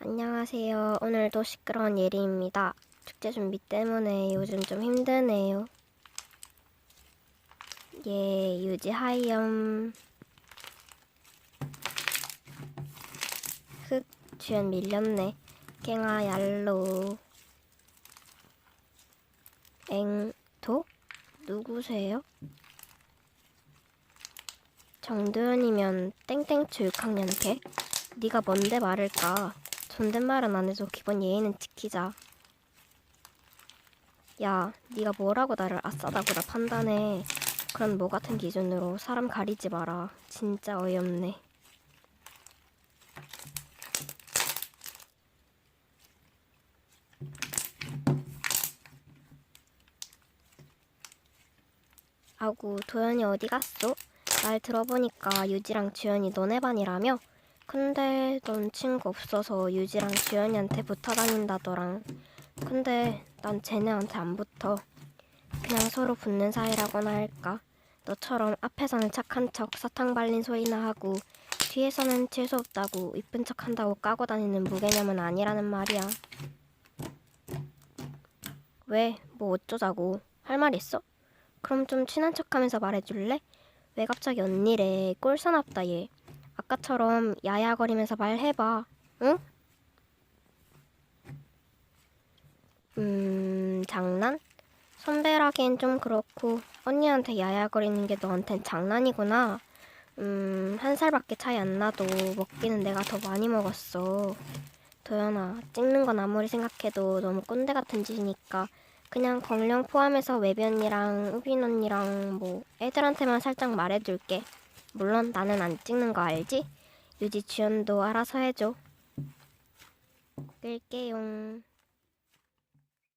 안녕하세요. 오늘도 시끄러운 예리입니다. 축제 준비 때문에 요즘 좀 힘드네요. 예, 유지하염. 흑, 주연 밀렸네. 갱아 얄로. 도? 누구세요? 정도연이면 땡땡초 6학년 걔? 네가 뭔데 말을까? 존댓말은 안 해도 기본 예의는 지키자. 야, 네가 뭐라고 나를 아싸다구나 판단해. 그런 뭐 같은 기준으로 사람 가리지 마라. 진짜 어이없네. 아구, 도연이 어디 갔어? 말 들어보니까 유지랑 주연이 너네 반이라며? 근데 넌 친구 없어서 유지랑 주연이한테 붙어 다닌다더랑. 근데 난 쟤네한테 안 붙어. 그냥 서로 붙는 사이라고나 할까? 너처럼 앞에서는 착한 척 사탕 발린 소리나 하고 뒤에서는 재수 없다고 이쁜 척 한다고 까고 다니는 무개념은 아니라는 말이야. 왜? 뭐 어쩌자고? 할 말 있어? 그럼 좀 친한 척하면서 말해줄래? 왜 갑자기 언니래? 꼴사납다 얘. 아까처럼 야야거리면서 말해봐. 응? 장난? 선배라기엔 좀 그렇고 언니한테 야야거리는 게 너한텐 장난이구나. 1살밖에 차이 안 나도 먹기는 내가 더 많이 먹었어. 도연아, 찍는 건 아무리 생각해도 너무 꼰대 같은 짓이니까 그냥 정령 포함해서 외비 언니랑 우빈 언니랑 뭐 애들한테만 살짝 말해둘게. 물론 나는 안 찍는 거 알지? 유지 주연도 알아서 해줘. 끌게용.